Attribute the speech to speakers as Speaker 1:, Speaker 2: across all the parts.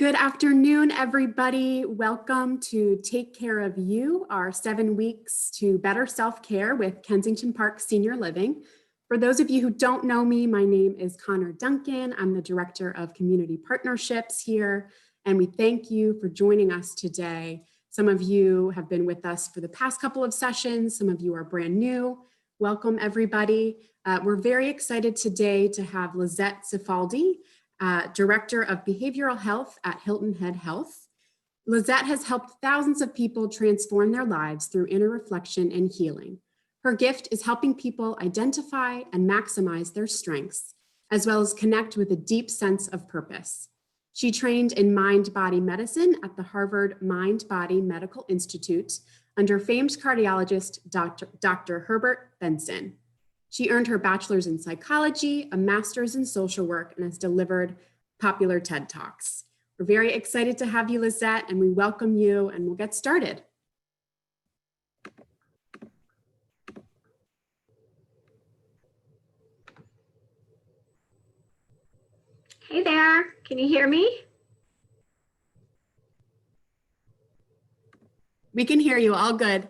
Speaker 1: Good afternoon, everybody. Welcome to Take Care of You, our 7 weeks to better self-care with Kensington Park Senior Living. For those of you who don't know me, my name is cduncan. I'm the Director of Community Partnerships here, and we thank you for joining us today. Some of you have been with us for the past couple of sessions. Some of you are brand new. Welcome, everybody. We're very excited today to have Lisette Cifaldi, Director of Behavioral Health at Hilton Head Health. Lisette has helped thousands of people transform their lives through inner reflection and healing. Her gift is helping people identify and maximize their strengths, as well as connect with a deep sense of purpose. She trained in mind-body medicine at the Harvard Mind-Body Medical Institute under famed cardiologist Dr. Herbert Benson. She earned her bachelor's in psychology, a master's in social work, and has delivered popular TED Talks. We're very excited to have you, Lisette, and we welcome you, and we'll get started.
Speaker 2: Hey there, can you hear me?
Speaker 1: We can hear you, all good.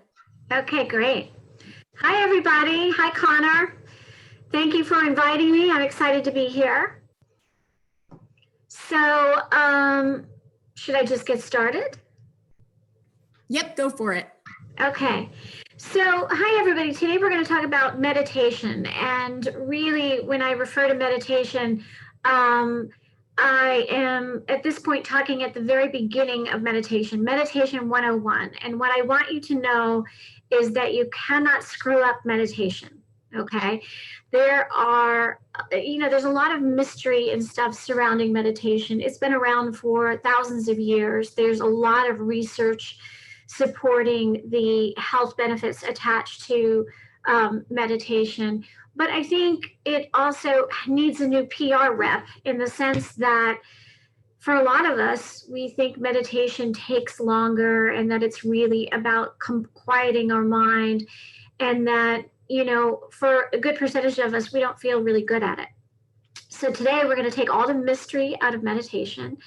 Speaker 2: Okay, great. Hi, everybody. Hi, Connor. Thank you for inviting me. I'm excited to be here. So, should I just get started?
Speaker 1: Yep, go for it.
Speaker 2: Okay. So, hi, everybody. Today we're going to talk about meditation. And really, when I refer to meditation, I am at this point talking at the very beginning of meditation, Meditation 101. And what I want you to know is that you cannot screw up meditation. Okay. There's a lot of mystery and stuff surrounding meditation. It's been around for thousands of years. There's a lot of research supporting the health benefits attached to meditation. But I think it also needs a new PR rep in the sense that for a lot of us, we think meditation takes longer and that it's really about quieting our mind, and that, for a good percentage of us, we don't feel really good at it. So today we're going to take all the mystery out of meditation,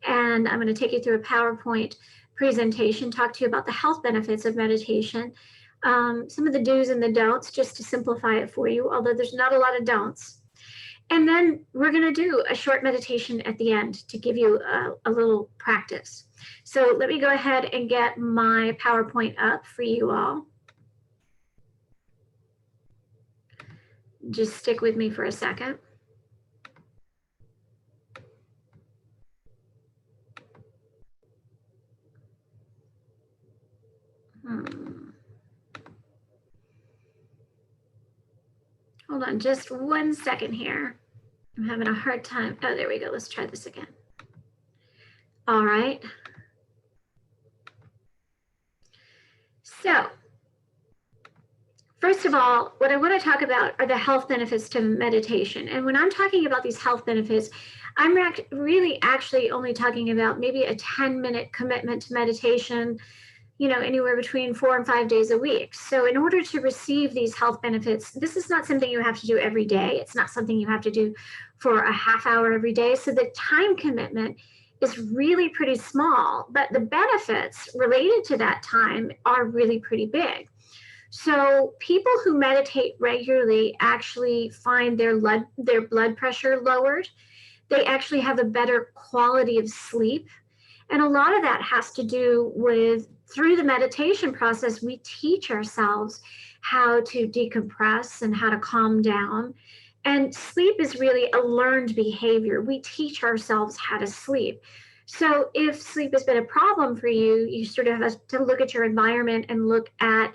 Speaker 2: and I'm going to take you through a PowerPoint presentation, talk to you about the health benefits of meditation, some of the do's and the don'ts, just to simplify it for you, although there's not a lot of don'ts. And then we're going to do a short meditation at the end to give you a little practice. So let me go ahead and get my PowerPoint up for you all. Just stick with me for a second. Hold on just 1 second here. I'm having a hard time. Oh, there we go. Let's try this again. All right. So, first of all, what I want to talk about are the health benefits to meditation. And when I'm talking about these health benefits, I'm really actually only talking about maybe a 10-minute commitment to meditation, anywhere between 4 and 5 days a week. So in order to receive these health benefits, this is not something you have to do every day. It's not something you have to do for a half hour every day. So the time commitment is really pretty small, but the benefits related to that time are really pretty big. So people who meditate regularly actually find their blood pressure lowered. They actually have a better quality of sleep. And a lot of that has to do with, through the meditation process, we teach ourselves how to decompress and how to calm down. And sleep is really a learned behavior. We teach ourselves how to sleep. So if sleep has been a problem for you, you sort of have to look at your environment and look at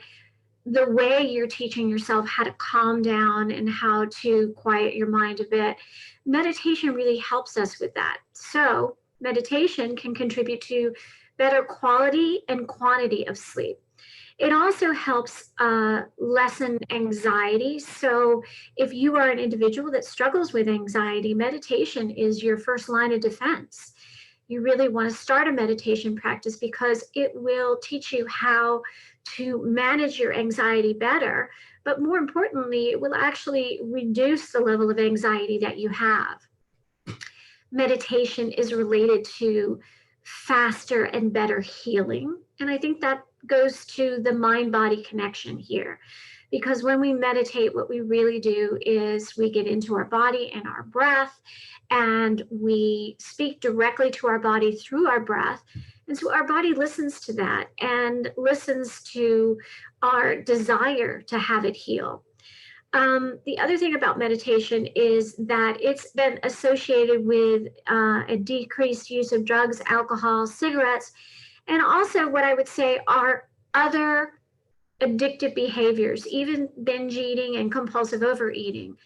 Speaker 2: the way you're teaching yourself how to calm down and how to quiet your mind a bit. Meditation really helps us with that. So meditation can contribute to better quality and quantity of sleep. It also helps lessen anxiety. So if you are an individual that struggles with anxiety, meditation is your first line of defense. You really want to start a meditation practice because it will teach you how to manage your anxiety better. But more importantly, it will actually reduce the level of anxiety that you have. Meditation is related to faster and better healing. And I think that goes to the mind-body connection here. Because when we meditate, what we really do is we get into our body and our breath, and we speak directly to our body through our breath. And so our body listens to that and listens to our desire to have it heal. The other thing about meditation is that it's been associated with a decreased use of drugs, alcohol, cigarettes, and also what I would say are other addictive behaviors, even binge eating and compulsive overeating.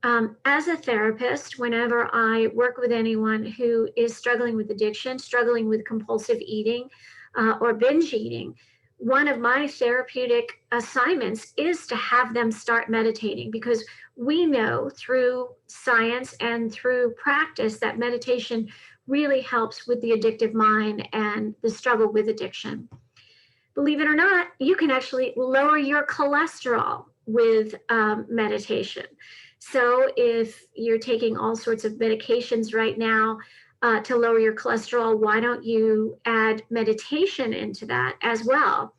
Speaker 2: As a therapist, whenever I work with anyone who is struggling with addiction, struggling with compulsive eating or binge eating, one of my therapeutic assignments is to have them start meditating, because we know through science and through practice that meditation really helps with the addictive mind and the struggle with addiction. Believe it or not, you can actually lower your cholesterol with meditation. So if you're taking all sorts of medications right now to lower your cholesterol, why don't you add meditation into that as well,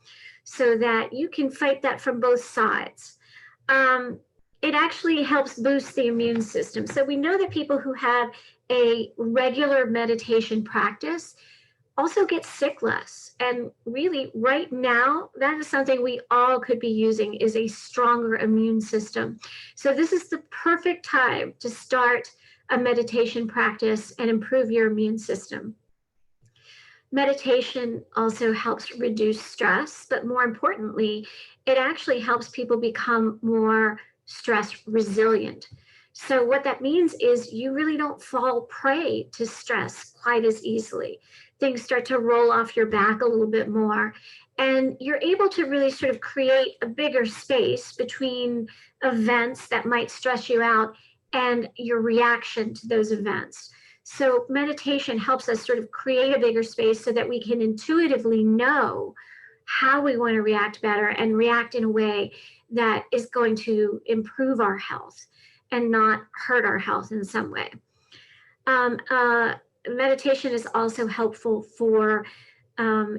Speaker 2: so that you can fight that from both sides? It actually helps boost the immune system. So we know that people who have a regular meditation practice also get sick less. And really, right now, that is something we all could be using, is a stronger immune system. So this is the perfect time to start a meditation practice and improve your immune system. Meditation also helps reduce stress, but more importantly, it actually helps people become more stress resilient. So what that means is you really don't fall prey to stress quite as easily. Things start to roll off your back a little bit more, and you're able to really sort of create a bigger space between events that might stress you out and your reaction to those events. So meditation helps us sort of create a bigger space so that we can intuitively know how we want to react better and react in a way that is going to improve our health and not hurt our health in some way. Meditation is also helpful for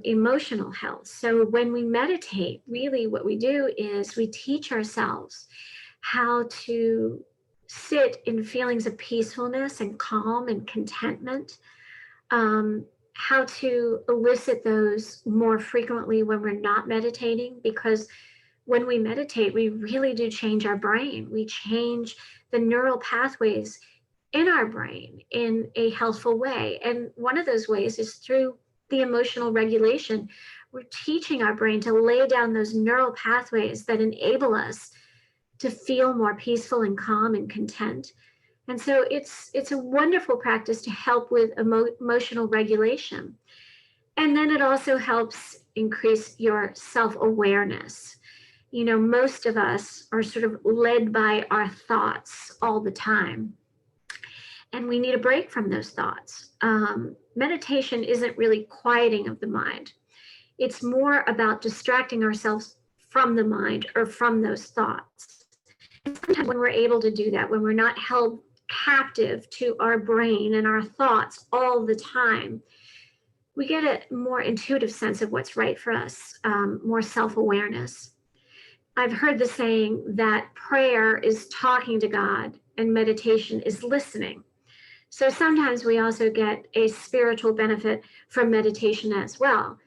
Speaker 2: emotional health. So when we meditate, really what we do is we teach ourselves how to sit in feelings of peacefulness and calm and contentment, how to elicit those more frequently when we're not meditating, because when we meditate, we really do change our brain. We change the neural pathways in our brain in a healthful way. And one of those ways is through the emotional regulation. We're teaching our brain to lay down those neural pathways that enable us to feel more peaceful and calm and content. And so it's a wonderful practice to help with emotional regulation. And then it also helps increase your self-awareness. You know, most of us are sort of led by our thoughts all the time, and we need a break from those thoughts. Meditation isn't really quieting of the mind. It's more about distracting ourselves from the mind or from those thoughts. And sometimes when we're able to do that, when we're not held captive to our brain and our thoughts all the time, we get a more intuitive sense of what's right for us, more self-awareness. I've heard the saying that prayer is talking to God and meditation is listening. So sometimes we also get a spiritual benefit from meditation as well.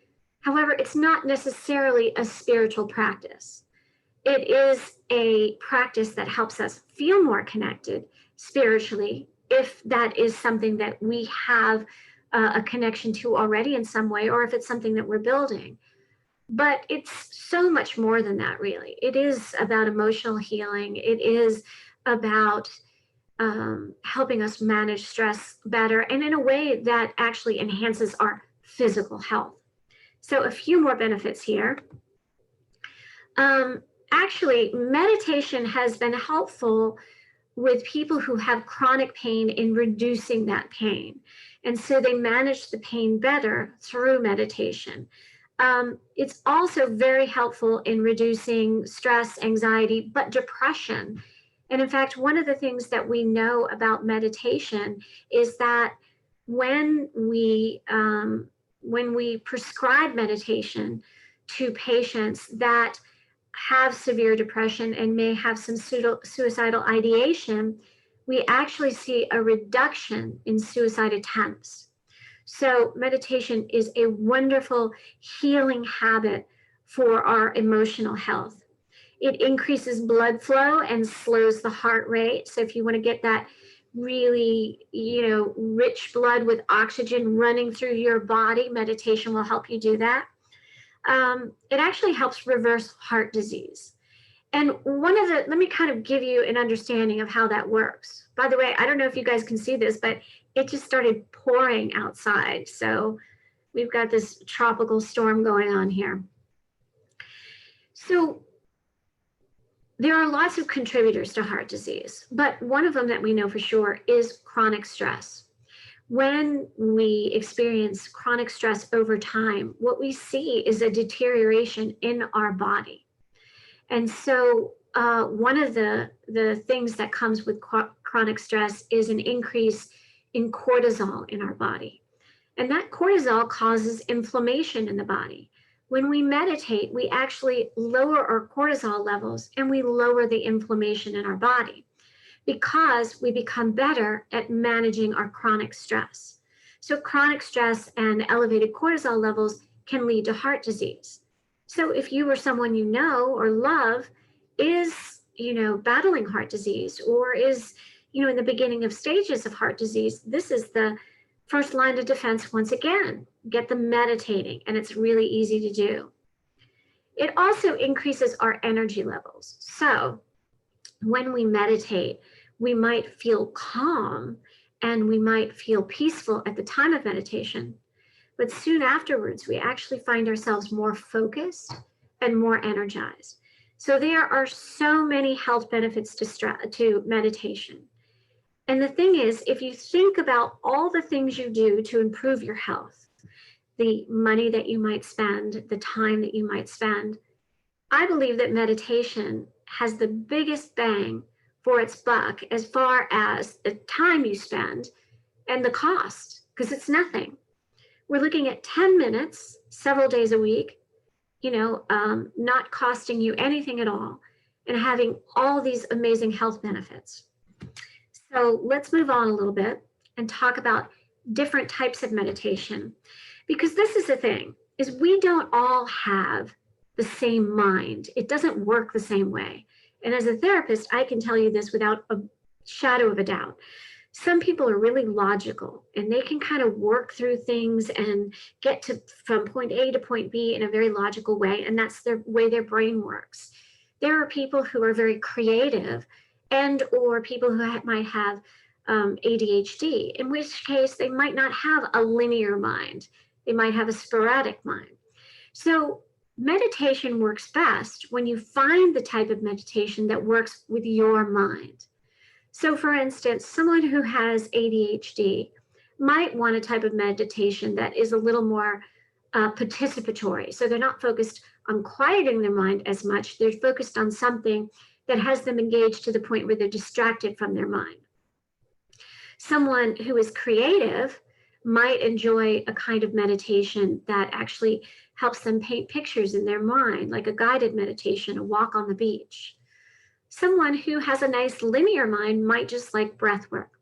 Speaker 2: However, it's not necessarily a spiritual practice. It is a practice that helps us feel more connected spiritually, if that is something that we have a connection to already in some way, or if it's something that we're building. But it's so much more than that, really. It is about emotional healing. It is about helping us manage stress better and in a way that actually enhances our physical health. So a few more benefits here. Actually, meditation has been helpful with people who have chronic pain in reducing that pain. And so they manage the pain better through meditation. It's also very helpful in reducing stress, anxiety, but depression. And in fact, one of the things that we know about meditation is that when we when we prescribe meditation to patients that have severe depression and may have some suicidal ideation, we actually see a reduction in suicide attempts. So meditation is a wonderful healing habit for our emotional health. It increases blood flow and slows the heart rate. So if you want to get that really, rich blood with oxygen running through your body, meditation will help you do that. It actually helps reverse heart disease. And let me kind of give you an understanding of how that works. By the way, I don't know if you guys can see this, but it just started pouring outside. So we've got this tropical storm going on here. So there are lots of contributors to heart disease, but one of them that we know for sure is chronic stress. When we experience chronic stress over time, what we see is a deterioration in our body. And so one of the things that comes with chronic stress is an increase in cortisol in our body. And that cortisol causes inflammation in the body. When we meditate, we actually lower our cortisol levels and we lower the inflammation in our body because we become better at managing our chronic stress. So chronic stress and elevated cortisol levels can lead to heart disease. So if you or someone you know or love is, battling heart disease or is, in the beginning of stages of heart disease, this is the first line of defense once again. Get them meditating, and it's really easy to do. It also increases our energy levels. So when we meditate, we might feel calm and we might feel peaceful at the time of meditation, but soon afterwards, we actually find ourselves more focused and more energized. So there are so many health benefits to meditation. And the thing is, if you think about all the things you do to improve your health, the money that you might spend, the time that you might spend, I believe that meditation has the biggest bang for its buck as far as the time you spend and the cost, because it's nothing. We're looking at 10 minutes, several days a week, not costing you anything at all and having all these amazing health benefits. So let's move on a little bit and talk about different types of meditation, because this is the thing, is we don't all have the same mind. It doesn't work the same way. And as a therapist, I can tell you this without a shadow of a doubt. Some people are really logical and they can kind of work through things and get from point A to point B in a very logical way. And that's the way their brain works. There are people who are very creative or people who might have ADHD, in which case they might not have a linear mind. They might have a sporadic mind. So meditation works best when you find the type of meditation that works with your mind. So for instance, someone who has ADHD might want a type of meditation that is a little more participatory. So they're not focused on quieting their mind as much. They're focused on something that has them engaged to the point where they're distracted from their mind. Someone who is creative might enjoy a kind of meditation that actually helps them paint pictures in their mind, like a guided meditation, a walk on the beach. Someone who has a nice linear mind might just like breath work.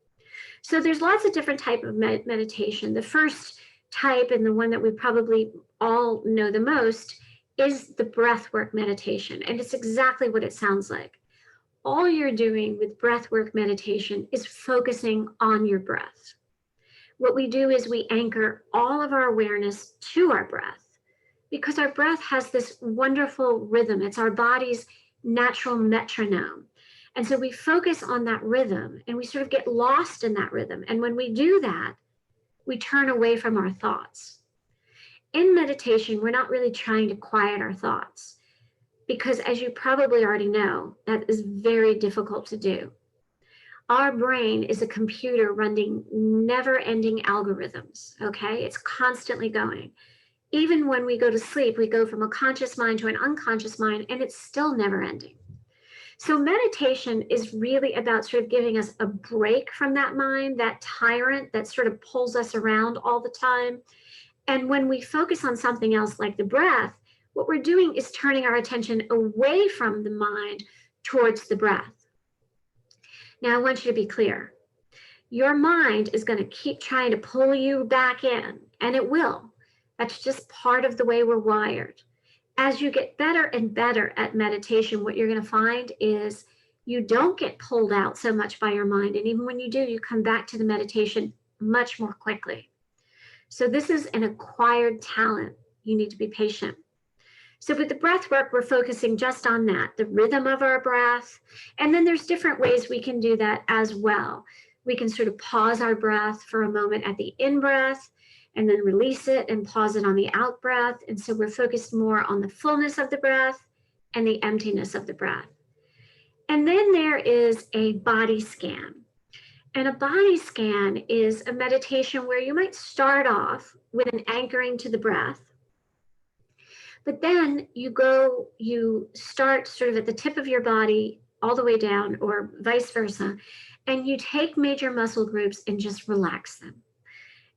Speaker 2: So there's lots of different types of meditation. The first type, and the one that we probably all know the most, is the breathwork meditation. And it's exactly what it sounds like. All you're doing with breathwork meditation is focusing on your breath. What we do is we anchor all of our awareness to our breath, because our breath has this wonderful rhythm. It's our body's natural metronome. And so we focus on that rhythm and we sort of get lost in that rhythm. And when we do that, we turn away from our thoughts. In meditation, we're not really trying to quiet our thoughts, because as you probably already know, that is very difficult to do. Our brain is a computer running never-ending algorithms, okay? It's constantly going. Even when we go to sleep, we go from a conscious mind to an unconscious mind, and it's still never-ending. So meditation is really about sort of giving us a break from that mind, that tyrant that sort of pulls us around all the time, And when we focus on something else like the breath, what we're doing is turning our attention away from the mind towards the breath. Now, I want you to be clear. Your mind is going to keep trying to pull you back in, and it will. That's just part of the way we're wired. As you get better and better at meditation, what you're going to find is you don't get pulled out so much by your mind. And even when you do, you come back to the meditation much more quickly. So this is an acquired talent. You need to be patient. So with the breath work, we're focusing just on that, the rhythm of our breath. And then there's different ways we can do that as well. We can sort of pause our breath for a moment at the in-breath and then release it and pause it on the out-breath. And so we're focused more on the fullness of the breath and the emptiness of the breath. And then there is a body scan. And a body scan is a meditation where you might start off with an anchoring to the breath, but then you start sort of at the tip of your body all the way down, or vice versa, and you take major muscle groups and just relax them.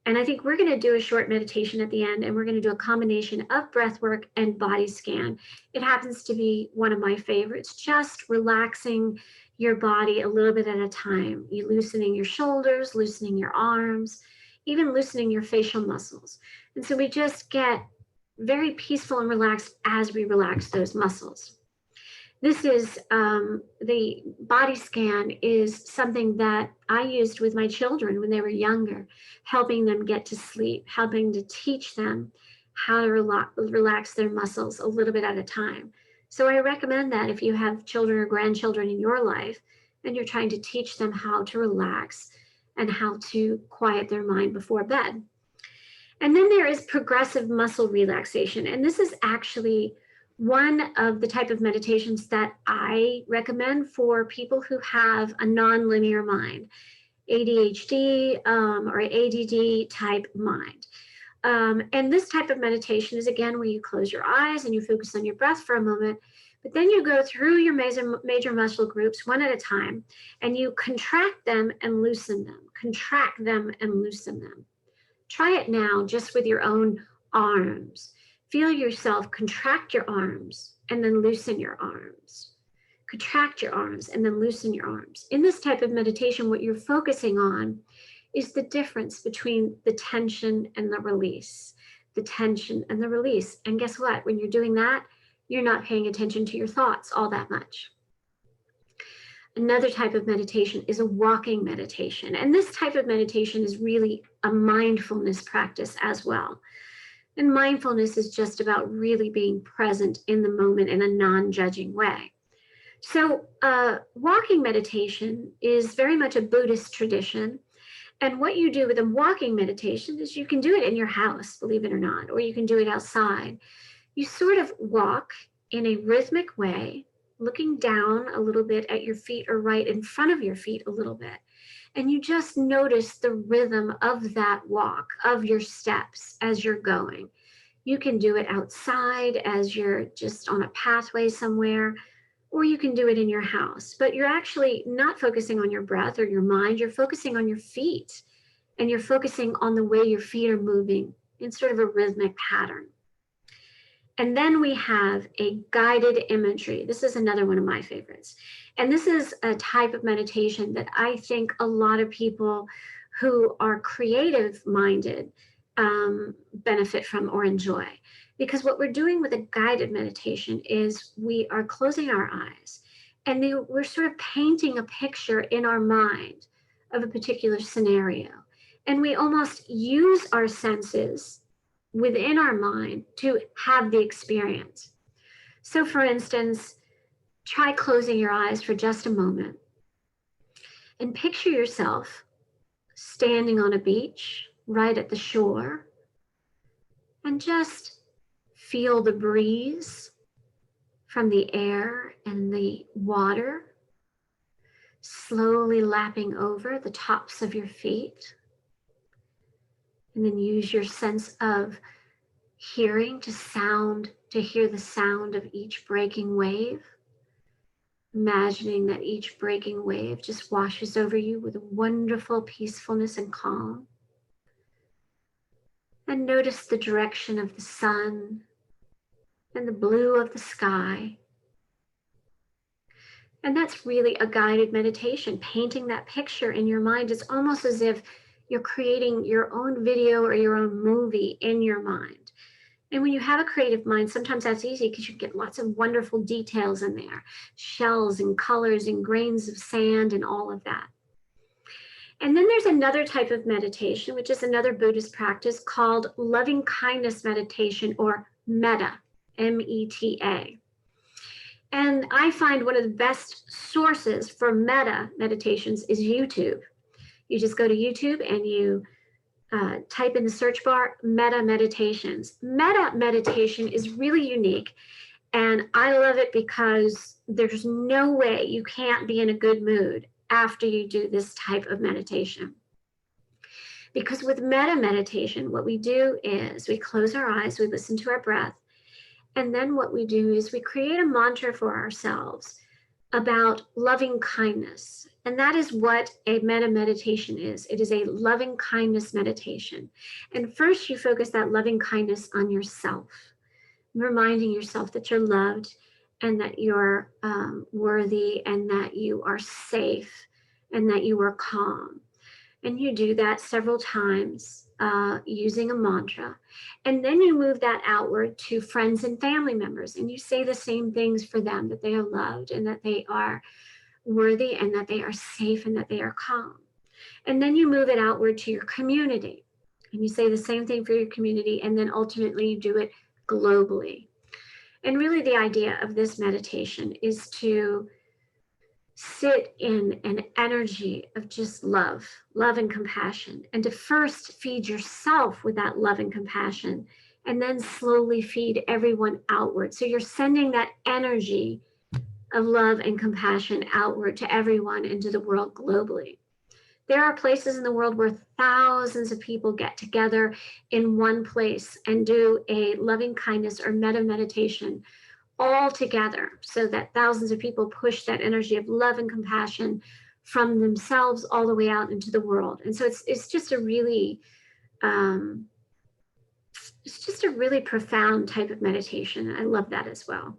Speaker 2: And I think we're going to do a short meditation at the end, and we're going to do a combination of breath work and body scan. It happens to be one of my favorites, just relaxing your body a little bit at a time. You loosening your shoulders, loosening your arms, even loosening your facial muscles. And so we just get very peaceful and relaxed as we relax those muscles. This is the body scan is something that I used with my children when they were younger, helping them get to sleep, helping to teach them how to relax their muscles a little bit at a time. So I recommend that if you have children or grandchildren in your life and you're trying to teach them how to relax and how to quiet their mind before bed. And then there is progressive muscle relaxation. And this is actually one of the type of meditations that I recommend for people who have a non-linear mind, ADHD or ADD type mind. And this type of meditation is, again, where you close your eyes and you focus on your breath for a moment, but then you go through your major muscle groups one at a time, and you contract them and loosen them, contract them and loosen them. Try it now just with your own arms. Feel yourself contract your arms and then loosen your arms. Contract your arms and then loosen your arms. In this type of meditation, what you're focusing on is the difference between the tension and the release, the tension and the release. And guess what? When you're doing that, you're not paying attention to your thoughts all that much. Another type of meditation is a walking meditation. And this type of meditation is really a mindfulness practice as well. And mindfulness is just about really being present in the moment in a non-judging way. So walking meditation is very much a Buddhist tradition. And what you do with a walking meditation is you can do it in your house, believe it or not, or you can do it outside. You sort of walk in a rhythmic way, looking down a little bit at your feet or right in front of your feet a little bit. And you just notice the rhythm of that walk, of your steps as you're going. You can do it outside as you're just on a pathway somewhere, or you can do it in your house. But you're actually not focusing on your breath or your mind, you're focusing on your feet. And you're focusing on the way your feet are moving in sort of a rhythmic pattern. And then we have a guided imagery. This is another one of my favorites. And this is a type of meditation that I think a lot of people who are creative minded benefit from or enjoy. Because what we're doing with a guided meditation is we are closing our eyes and we're sort of painting a picture in our mind of a particular scenario. And we almost use our senses within our mind to have the experience. So for instance, try closing your eyes for just a moment and picture yourself standing on a beach right at the shore and just feel the breeze from the air and the water slowly lapping over the tops of your feet. And then use your sense of hearing to hear the sound of each breaking wave. Imagining that each breaking wave just washes over you with a wonderful peacefulness and calm. And notice the direction of the sun and the blue of the sky. And that's really a guided meditation, painting that picture in your mind. It's almost as if you're creating your own video or your own movie in your mind. And when you have a creative mind, sometimes that's easy because you get lots of wonderful details in there, shells and colors and grains of sand and all of that. And then there's another type of meditation, which is another Buddhist practice called loving kindness meditation, or metta, M-E-T-A. And I find one of the best sources for metta meditations is YouTube. You just go to YouTube and you type in the search bar, metta meditations. Metta meditation is really unique. And I love it because there's no way you can't be in a good mood after you do this type of meditation. Because with metta meditation, what we do is we close our eyes, we listen to our breath, and then what we do is we create a mantra for ourselves about loving kindness. And that is what a metta meditation is. It is a loving kindness meditation. And first you focus that loving kindness on yourself, reminding yourself that you're loved and that you're worthy and that you are safe and that you are calm. And you do that several times using a mantra. And then you move that outward to friends and family members. And you say the same things for them, that they are loved and that they are worthy and that they are safe and that they are calm. And then you move it outward to your community. And you say the same thing for your community. And then ultimately you do it globally. And really the idea of this meditation is to sit in an energy of just love and compassion, and to first feed yourself with that love and compassion, and then slowly feed everyone outward. So you're sending that energy of love and compassion outward to everyone and to the world globally. There are places in the world where thousands of people get together in one place and do a loving kindness or metta meditation all together, so that thousands of people push that energy of love and compassion from themselves all the way out into the world. And so it's just a really profound type of meditation. I love that as well.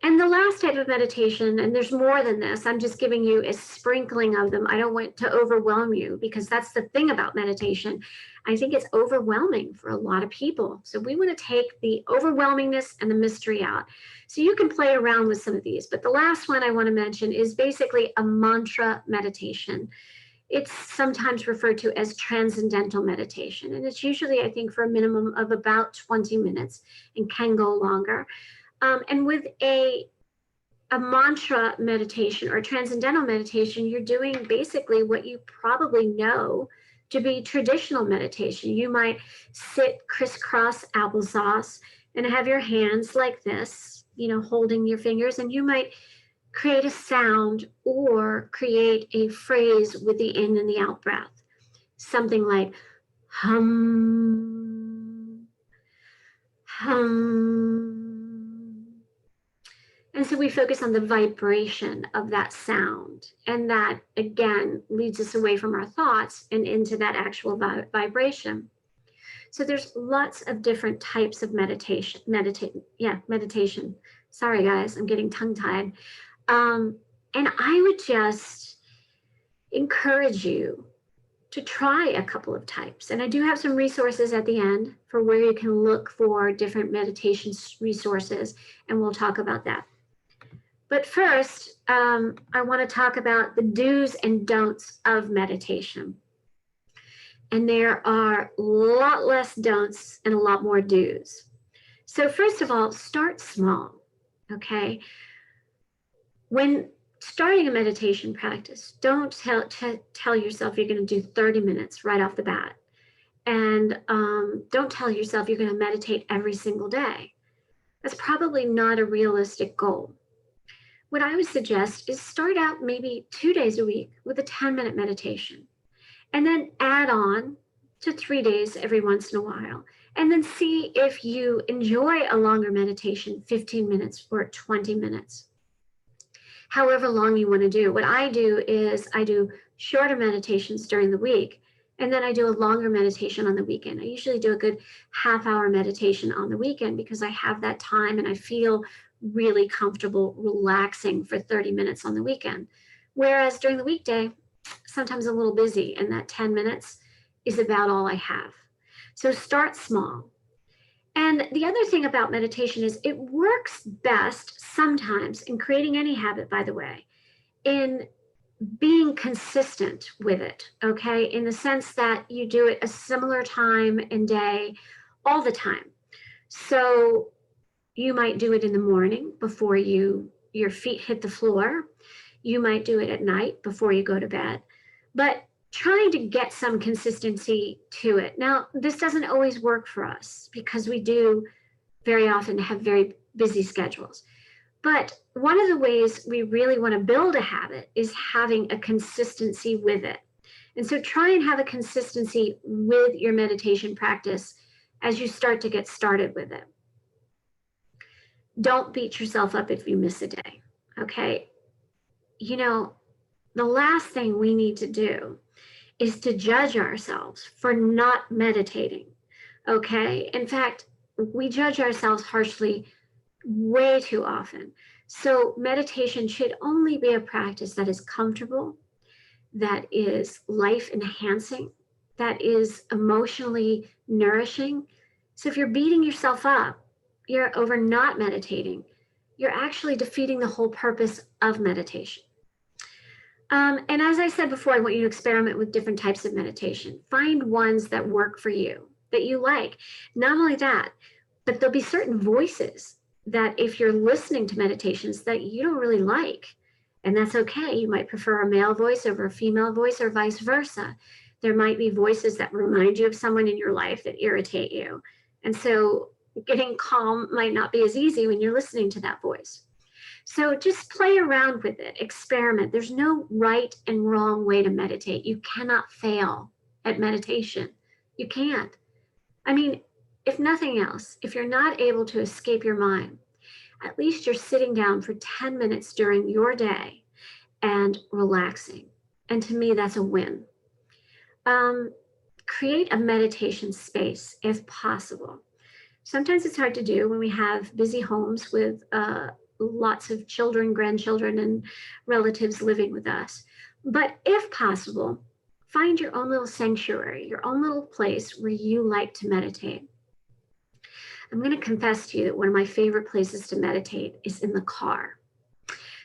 Speaker 2: And the last type of meditation, and there's more than this, I'm just giving you a sprinkling of them. I don't want to overwhelm you, because that's the thing about meditation. I think it's overwhelming for a lot of people. So we want to take the overwhelmingness and the mystery out. So you can play around with some of these. But the last one I want to mention is basically a mantra meditation. It's sometimes referred to as transcendental meditation. And it's usually, I think, for a minimum of about 20 minutes and can go longer. And with a mantra meditation or transcendental meditation, you're doing basically what you probably know to be traditional meditation. You might sit crisscross applesauce and have your hands like this, holding your fingers, and you might create a sound or create a phrase with the in and the out breath. Something like hum, hum. And so we focus on the vibration of that sound. And that, again, leads us away from our thoughts and into that actual vibration. So there's lots of different types of meditation. Meditation. Sorry, guys, I'm getting tongue-tied. And I would just encourage you to try a couple of types. And I do have some resources at the end for where you can look for different meditation resources, and we'll talk about that. But first, I want to talk about the do's and don'ts of meditation. And there are a lot less don'ts and a lot more do's. So first of all, start small, okay? When starting a meditation practice, don't tell yourself you're going to do 30 minutes right off the bat. And don't tell yourself you're going to meditate every single day. That's probably not a realistic goal. What I would suggest is start out maybe 2 days a week with a 10-minute meditation, and then add on to 3 days every once in a while, and then see if you enjoy a longer meditation, 15 minutes or 20 minutes, however long you want to do. What I do is I do shorter meditations during the week, And then I do a longer meditation on the weekend. I usually do a good half-hour meditation on the weekend because I have that time and I feel really comfortable relaxing for 30 minutes on the weekend. Whereas during the weekday, sometimes a little busy, and that 10 minutes is about all I have. So start small. And the other thing about meditation is it works best sometimes in creating any habit, by the way, in being consistent with it, okay? In the sense that you do it a similar time and day all the time. So you might do it in the morning before your feet hit the floor. You might do it at night before you go to bed, but trying to get some consistency to it. Now, this doesn't always work for us because we do very often have very busy schedules. But one of the ways we really want to build a habit is having a consistency with it. And so try and have a consistency with your meditation practice as you start to get started with it. Don't beat yourself up if you miss a day, okay? You know, the last thing we need to do is to judge ourselves for not meditating, okay? In fact, we judge ourselves harshly way too often. So meditation should only be a practice that is comfortable, that is life enhancing, that is emotionally nourishing. So if you're beating yourself up, you're over not meditating, you're actually defeating the whole purpose of meditation. And as I said before, I want you to experiment with different types of meditation. Find ones that work for you, that you like. Not only that, but there'll be certain voices that if you're listening to meditations that you don't really like, and that's okay. You might prefer a male voice over a female voice or vice versa. There might be voices that remind you of someone in your life that irritate you. And so getting calm might not be as easy when you're listening to that voice. So just play around with it, experiment. There's no right and wrong way to meditate. You cannot fail at meditation. You can't. I mean, if nothing else, if you're not able to escape your mind, at least you're sitting down for 10 minutes during your day and relaxing. And to me, that's a win. Create a meditation space if possible. Sometimes it's hard to do when we have busy homes with lots of children, grandchildren, and relatives living with us. But if possible, find your own little sanctuary, your own little place where you like to meditate. I'm going to confess to you that one of my favorite places to meditate is in the car.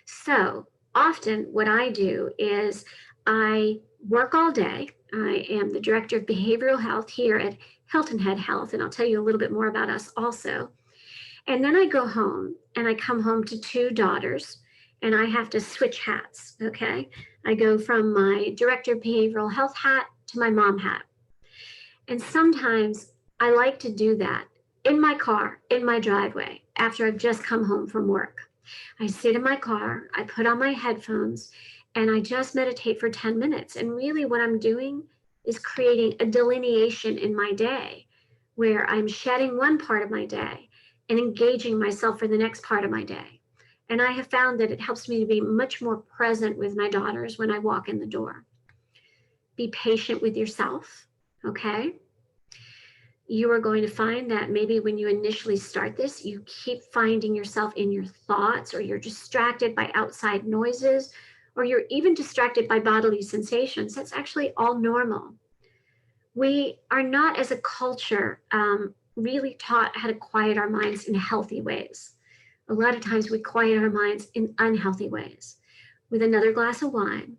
Speaker 2: So often what I do is I work all day. I am the director of behavioral health here at Hilton Head Health, and I'll tell you a little bit more about us also. And then I go home and I come home to 2 daughters and I have to switch hats, okay? I go from my director of behavioral health hat to my mom hat. And sometimes I like to do that in my car, in my driveway, after I've just come home from work. I sit in my car, I put on my headphones, and I just meditate for 10 minutes. And really what I'm doing is creating a delineation in my day where I'm shedding one part of my day and engaging myself for the next part of my day. And I have found that it helps me to be much more present with my daughters when I walk in the door. Be patient with yourself, okay? You are going to find that maybe when you initially start this, you keep finding yourself in your thoughts, or you're distracted by outside noises, or you're even distracted by bodily sensations. That's actually all normal. We are not, as a culture, really taught how to quiet our minds in healthy ways. A lot of times we quiet our minds in unhealthy ways with another glass of wine,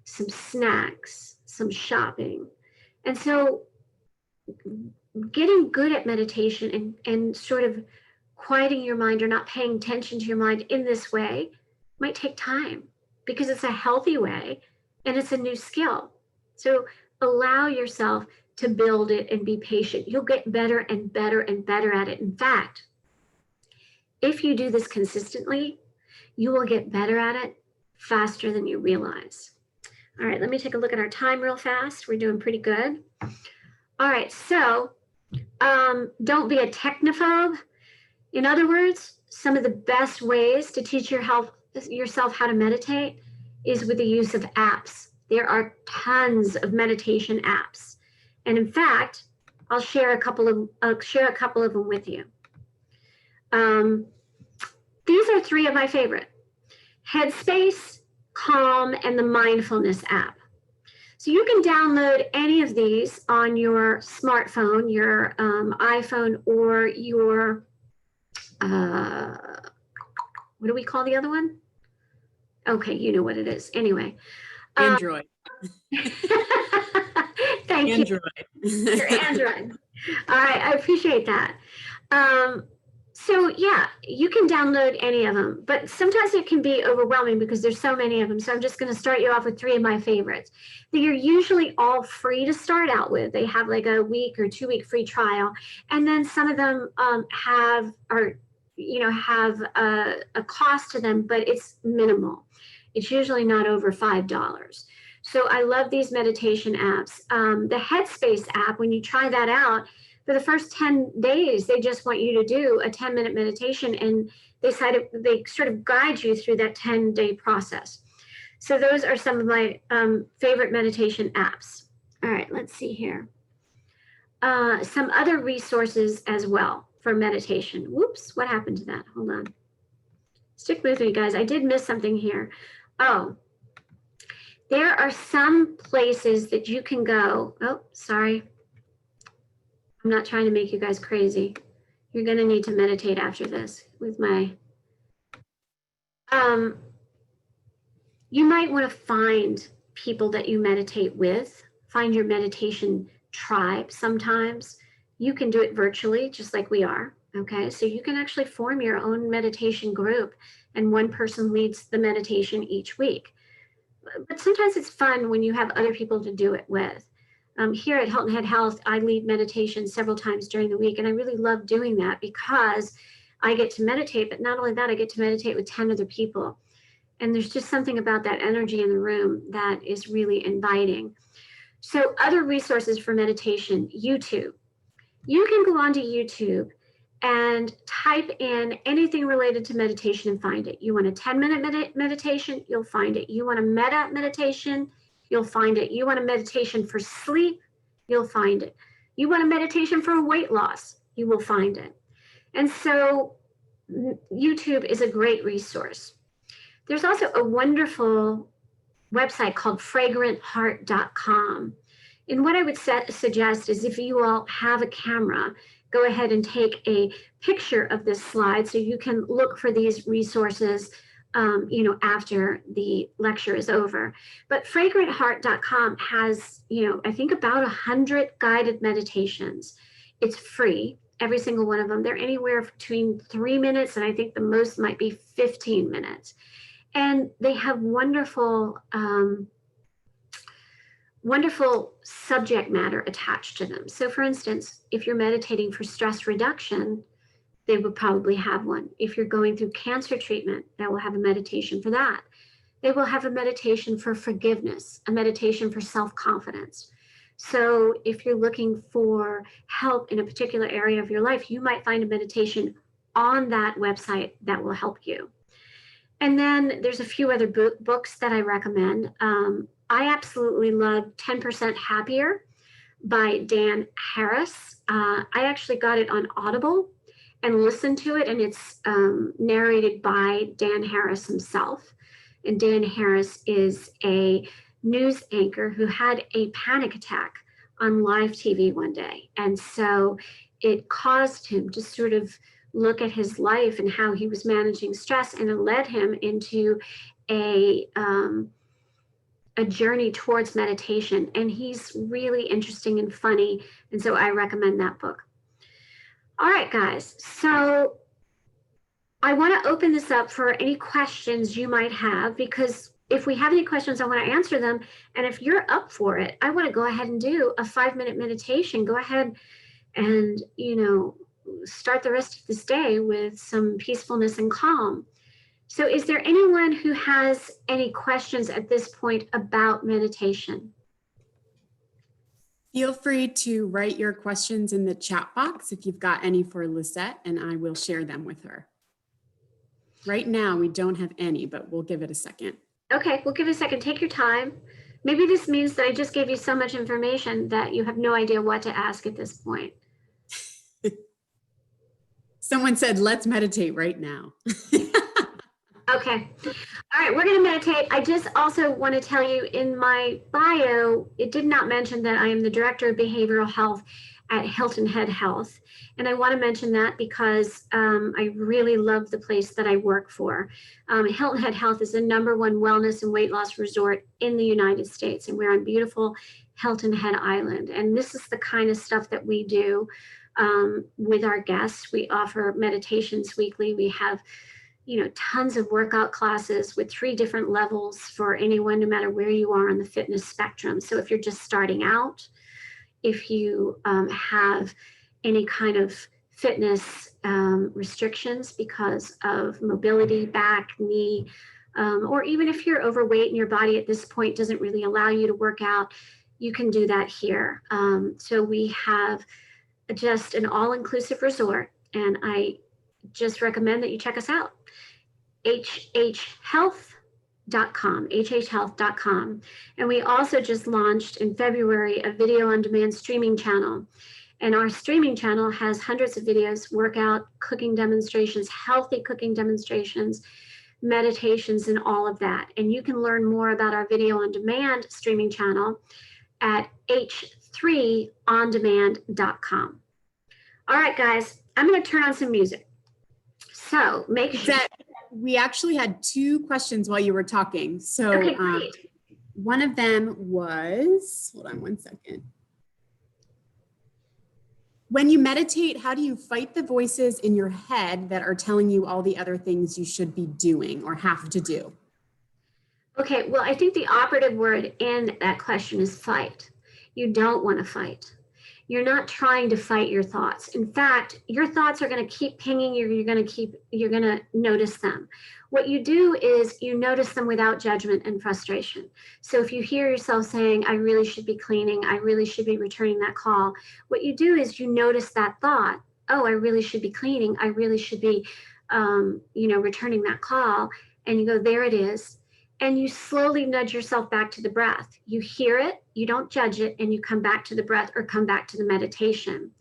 Speaker 2: some snacks, some shopping. And so getting good at meditation and sort of quieting your mind or not paying attention to your mind in this way might take time because it's a healthy way and it's a new skill. So allow yourself to build it and be patient. You'll get better and better and better at it. In fact, if you do this consistently, you will get better at it faster than you realize. All right, let me take a look at our time real fast. We're doing pretty good. All right, so don't be a technophobe. In other words, some of the best ways to teach yourself how to meditate is with the use of apps There are tons of meditation apps. And in fact, I'll share a couple of them with you. These are 3 of my favorite: Headspace, Calm, and the Mindfulness app. So you can download any of these on your smartphone, your iPhone, or your, what do we call the other one? Okay, you know what it is. Anyway.
Speaker 1: Android.
Speaker 2: Thank
Speaker 1: Android.
Speaker 2: you. Your Android. All right, I appreciate that. So yeah, you can download any of them, but sometimes it can be overwhelming because there's so many of them. So I'm just going to start you off with 3 of my favorites. They are usually all free to start out with. They have like a week or 2-week free trial, and then some of them have a cost to them, but it's minimal. It's usually not over $5. So I love these meditation apps. The Headspace app, when you try that out, for the first 10 days, they just want you to do a 10-minute meditation, and they sort of guide you through that 10-day process. So those are some of my favorite meditation apps. All right, let's see here. Some other resources as well for meditation. Whoops, what happened to that? Hold on. Stick with me, guys. I did miss something here. Oh, there are some places that you can go. Oh, sorry. I'm not trying to make you guys crazy. You're going to need to meditate after this with my, you might want to find people that you meditate with, find your meditation tribe sometimes. You can do it virtually, just like we are, okay? So you can actually form your own meditation group, and one person leads the meditation each week. But sometimes it's fun when you have other people to do it with. Here at Hilton Head Health, I lead meditation several times during the week, and I really love doing that because I get to meditate, but not only that, I get to meditate with 10 other people. And there's just something about that energy in the room that is really inviting. So other resources for meditation, YouTube. You can go onto YouTube and type in anything related to meditation and find it. You want a 10-minute meditation, you'll find it. You want a meta meditation, you'll find it. You want a meditation for sleep, you'll find it. You want a meditation for weight loss, you will find it. And so YouTube is a great resource. There's also a wonderful website called fragrantheart.com. And what I would suggest is if you all have a camera, go ahead and take a picture of this slide so you can look for these resources after the lecture is over. But fragrantheart.com has, I think about 100 guided meditations. It's free, every single one of them. They're anywhere between 3 minutes, and I think the most might be 15 minutes. And they have wonderful, wonderful subject matter attached to them. So for instance, if you're meditating for stress reduction, they would probably have one. If you're going through cancer treatment, they will have a meditation for that. They will have a meditation for forgiveness, a meditation for self-confidence. So if you're looking for help in a particular area of your life, you might find a meditation on that website that will help you. And then there's a few other books that I recommend. I absolutely love 10% Happier by Dan Harris. I actually got it on Audible and listened to it, and it's narrated by Dan Harris himself. And Dan Harris is a news anchor who had a panic attack on live TV one day. And so it caused him to sort of look at his life and how he was managing stress, and it led him into a journey towards meditation. And he's really interesting and funny, and so I recommend that book. All right, guys, so I want to open this up for any questions you might have, because if we have any questions, I want to answer them. And if you're up for it, I want to go ahead and do a 5-minute meditation. Go ahead and, start the rest of this day with some peacefulness and calm. So is there anyone who has any questions at this point about meditation?
Speaker 1: Feel free to write your questions in the chat box if you've got any for Lisette, and I will share them with her. Right now, we don't have any, but we'll give it a second.
Speaker 2: Okay, we'll give it a second. Take your time. Maybe this means that I just gave you so much information that you have no idea what to ask at this point.
Speaker 1: Someone said, let's meditate right now.
Speaker 2: Okay. All right, we're going to meditate. I just also want to tell you in my bio, it did not mention that I am the Director of Behavioral Health at Hilton Head Health. And I want to mention that because I really love the place that I work for. Hilton Head Health is the #1 wellness and weight loss resort in the United States. And we're on beautiful Hilton Head Island. And this is the kind of stuff that we do with our guests. We offer meditations weekly. We have tons of workout classes with 3 different levels for anyone, no matter where you are on the fitness spectrum. So if you're just starting out, if you have any kind of fitness restrictions because of mobility, back, knee, or even if you're overweight and your body at this point doesn't really allow you to work out, you can do that here. So we have just an all-inclusive resort, and I just recommend that you check us out. hhhealth.com. And we also just launched in February a video on demand streaming channel. And our streaming channel has hundreds of videos, workout, cooking demonstrations, healthy cooking demonstrations, meditations, and all of that. And you can learn more about our video on demand streaming channel at h3ondemand.com. All right, guys, I'm going to turn on some music. So make sure.
Speaker 1: We actually had 2 questions while you were talking. So
Speaker 2: Okay, great.
Speaker 1: One of them was, hold on one second. When you meditate, how do you fight the voices in your head that are telling you all the other things you should be doing or have to do?
Speaker 2: Okay, well, I think the operative word in that question is fight. You don't want to fight. You're not trying to fight your thoughts. In fact, your thoughts are going to keep pinging you. You're going to notice them. What you do is you notice them without judgment and frustration. So if you hear yourself saying, I really should be cleaning, I really should be returning that call, what you do is you notice that thought, oh, I really should be cleaning, I really should be, returning that call. And you go, there it is. And you slowly nudge yourself back to the breath. You hear it, you don't judge it, and you come back to the breath or come back to the meditation.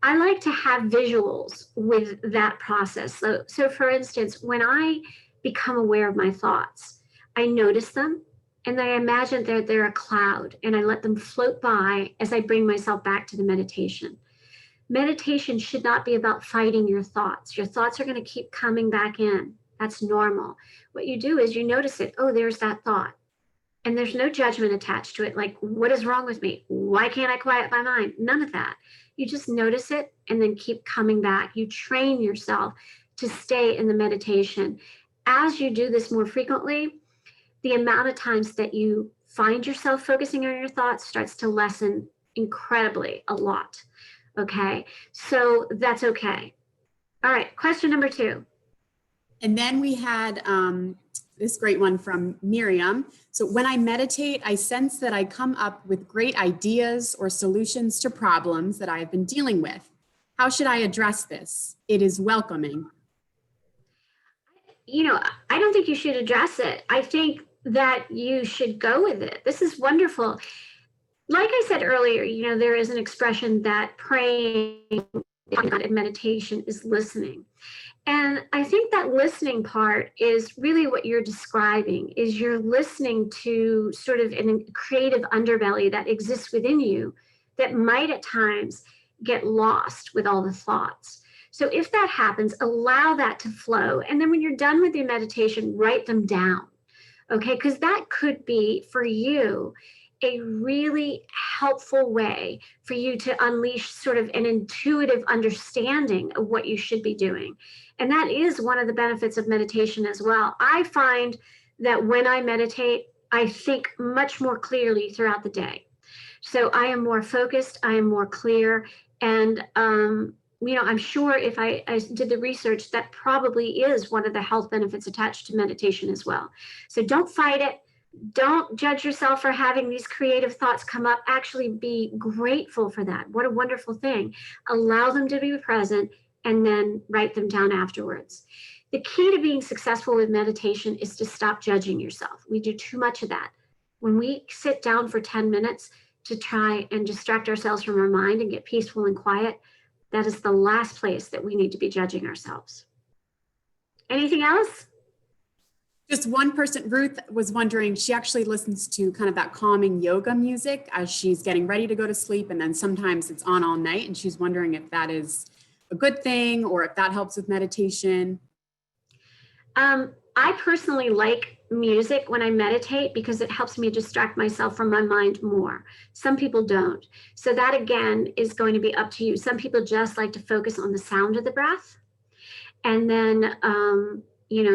Speaker 2: I like to have visuals with that process. So for instance, when I become aware of my thoughts, I notice them and then I imagine that they're a cloud and I let them float by as I bring myself back to the meditation. Meditation should not be about fighting your thoughts. Your thoughts are going to keep coming back in. That's normal. What you do is you notice it. Oh, there's that thought. And there's no judgment attached to it. Like, what is wrong with me? Why can't I quiet my mind? None of that. You just notice it and then keep coming back. You train yourself to stay in the meditation. As you do this more frequently, the amount of times that you find yourself focusing on your thoughts starts to lessen incredibly a lot. Okay, so that's okay. All right, question number 2.
Speaker 1: And then we had this great one from Miriam. So when I meditate, I sense that I come up with great ideas or solutions to problems that I have been dealing with. How should I address this? It is welcoming.
Speaker 2: I don't think you should address it. I think that you should go with it. This is wonderful. Like I said earlier, there is an expression that praying and meditation is listening. And I think that listening part is really what you're describing, is you're listening to sort of a creative underbelly that exists within you that might at times get lost with all the thoughts. So if that happens, allow that to flow. And then when you're done with your meditation, write them down, okay? Because that could be for you a really helpful way for you to unleash sort of an intuitive understanding of what you should be doing. And that is one of the benefits of meditation as well. I find that when I meditate, I think much more clearly throughout the day. So I am more focused, I am more clear, and I'm sure if I did the research, that probably is one of the health benefits attached to meditation as well. So don't fight it. Don't judge yourself for having these creative thoughts come up. Actually be grateful for that. What a wonderful thing. Allow them to be present and then write them down afterwards. The key to being successful with meditation is to stop judging yourself. We do too much of that. when we sit down for 10 minutes to try and distract ourselves from our mind and get peaceful and quiet, that is the last place that we need to be judging ourselves. Anything else?
Speaker 1: Just one person, Ruth, was wondering, she actually listens to kind of that calming yoga music as she's getting ready to go to sleep. And then sometimes it's on all night. And she's wondering if that is a good thing or if that helps with meditation.
Speaker 2: I personally like music when I meditate because it helps me distract myself from my mind more. Some people don't. So that again is going to be up to you. Some people just like to focus on the sound of the breath. And then,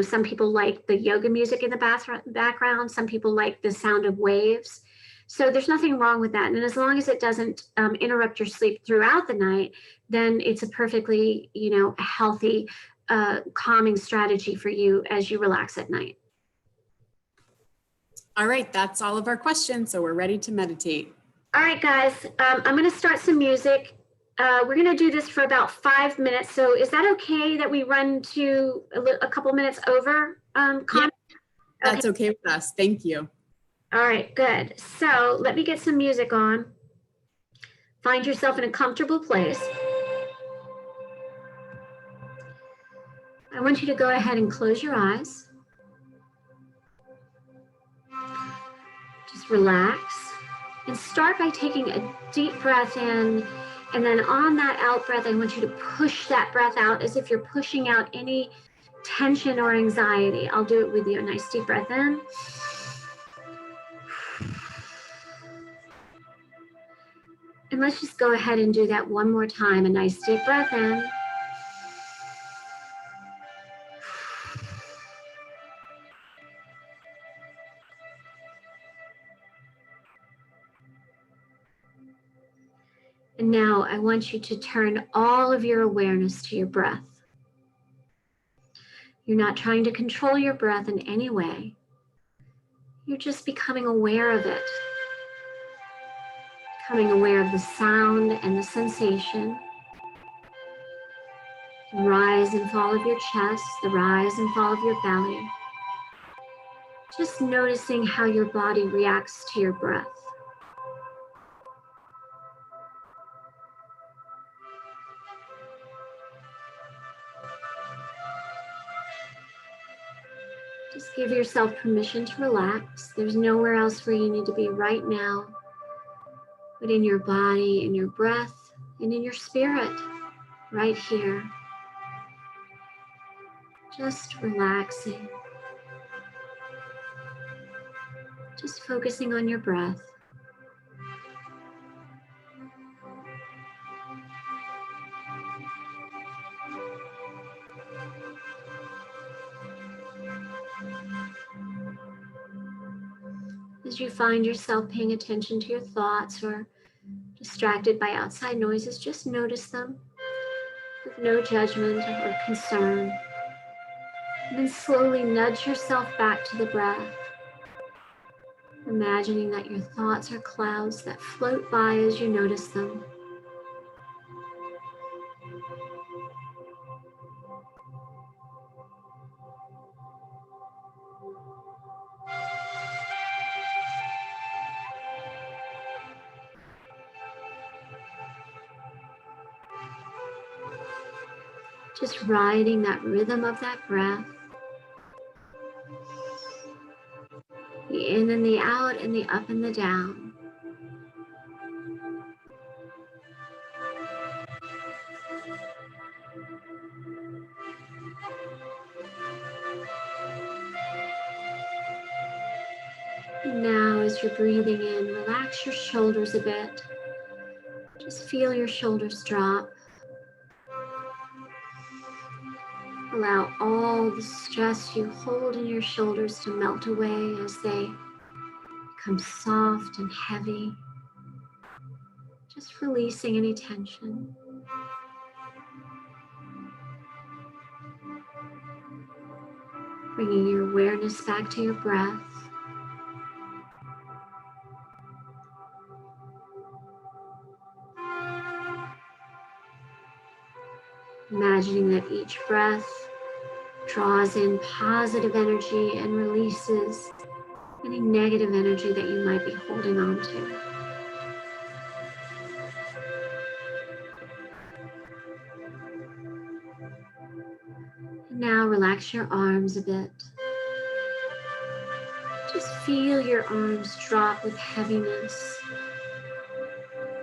Speaker 2: some people like the yoga music in the background. Some people like the sound of waves. So there's nothing wrong with that. And as long as it doesn't interrupt your sleep throughout the night, then it's a perfectly, healthy, calming strategy for you as you relax at night.
Speaker 1: All right, that's all of our questions. So we're ready to meditate.
Speaker 2: All right, guys, I'm going to start some music. We're going to do this for about 5 minutes. So is that okay that we run to a couple minutes over?
Speaker 1: Yeah, that's okay with us. Thank you.
Speaker 2: All right, good. So let me get some music on. Find yourself in a comfortable place. I want you to go ahead and close your eyes. Just relax and start by taking a deep breath in. And then on that out breath, I want you to push that breath out as if you're pushing out any tension or anxiety. I'll do it with you. A nice deep breath in. And let's just go ahead and do that one more time. A nice deep breath in. And now I want you to turn all of your awareness to your breath. You're not trying to control your breath in any way. You're just becoming aware of it. Becoming aware of the sound and the sensation. The rise and fall of your chest, the rise and fall of your belly. Just noticing how your body reacts to your breath. Just give yourself permission to relax. There's nowhere else where you need to be right now, but in your body, in your breath, and in your spirit, right here. Just relaxing. Just focusing on your breath. As you find yourself paying attention to your thoughts or distracted by outside noises, just notice them with no judgment or concern. And then slowly nudge yourself back to the breath, imagining that your thoughts are clouds that float by as you notice them. Just riding that rhythm of that breath. The in and the out and the up and the down. And now as you're breathing in, relax your shoulders a bit. Just feel your shoulders drop. Allow all the stress you hold in your shoulders to melt away as they become soft and heavy. Just releasing any tension. Bringing your awareness back to your breath. Imagining that each breath draws in positive energy and releases any negative energy that you might be holding on to. Now relax your arms a bit. Just feel your arms drop with heaviness,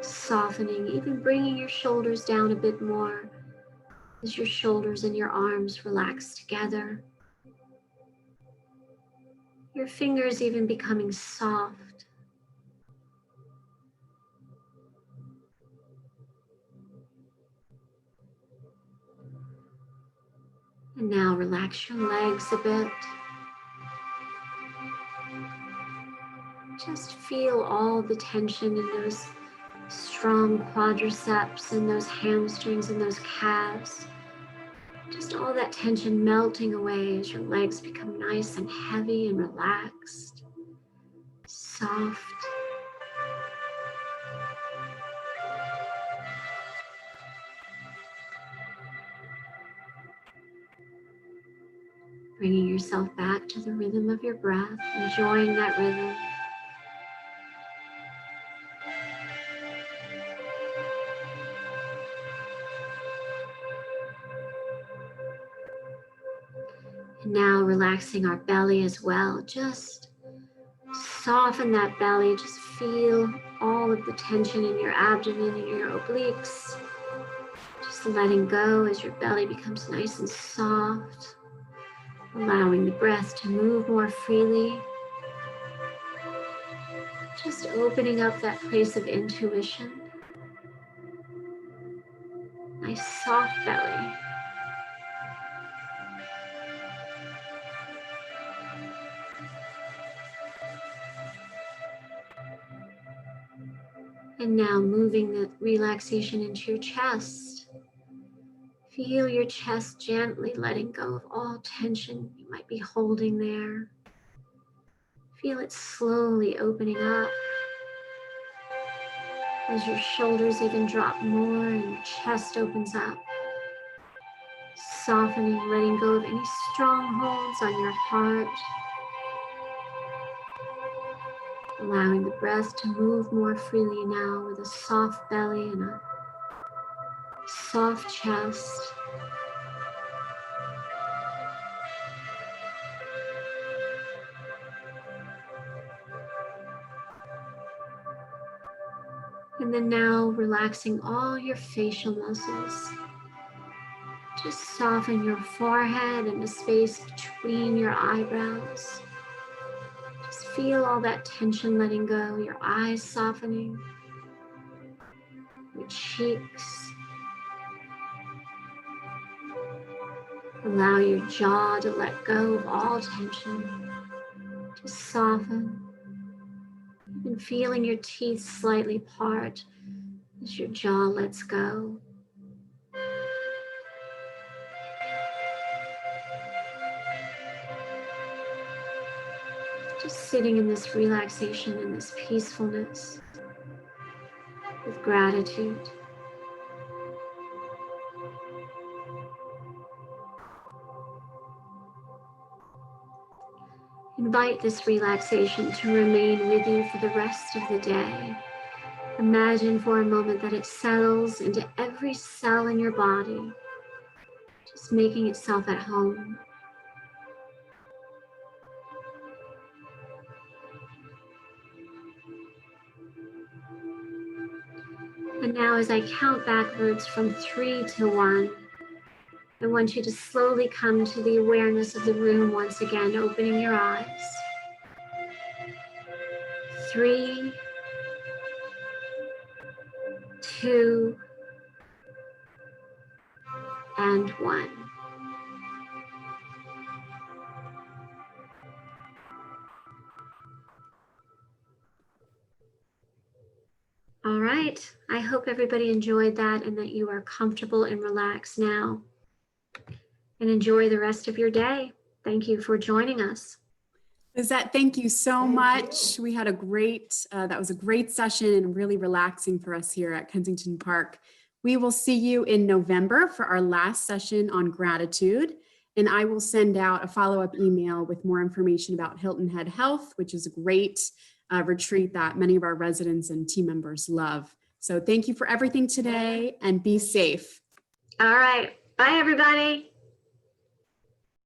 Speaker 2: softening, even bringing your shoulders down a bit more as your shoulders and your arms relax together. Your fingers even becoming soft. And now relax your legs a bit. Just feel all the tension in those strong quadriceps and those hamstrings and those calves. Just all that tension melting away as your legs become nice and heavy and relaxed, soft. Bringing yourself back to the rhythm of your breath, enjoying that rhythm. And now relaxing our belly as well. Just soften that belly. Just feel all of the tension in your abdomen and your obliques. Just letting go as your belly becomes nice and soft. Allowing the breath to move more freely. Just opening up that place of intuition. Nice soft belly. And now moving the relaxation into your chest. Feel your chest gently letting go of all tension you might be holding there. Feel it slowly opening up as your shoulders even drop more and your chest opens up. Softening, letting go of any strongholds on your heart. Allowing the breath to move more freely now with a soft belly and a soft chest. And then now relaxing all your facial muscles. Just soften your forehead and the space between your eyebrows. Just feel all that tension letting go, your eyes softening, your cheeks. Allow your jaw to let go of all tension. Just soften. And feeling your teeth slightly part as your jaw lets go. Just sitting in this relaxation and this peacefulness with gratitude. Invite this relaxation to remain with you for the rest of the day. Imagine for a moment that it settles into every cell in your body, just making itself at home. And now as I count backwards from 3 to 1, I want you to slowly come to the awareness of the room once again, opening your eyes. 3, 2, and 1. All right, I hope everybody enjoyed that and that you are comfortable and relaxed now. And enjoy the rest of your day. Thank you for joining us.
Speaker 1: Lisette, thank you so much. We had that was a great session and really relaxing for us here at Kensington Park. We will see you in November for our last session on gratitude. And I will send out a follow-up email with more information about Hilton Head Health, which is a great retreat that many of our residents and team members love. So thank you for everything today and be safe.
Speaker 2: All right. Bye, everybody.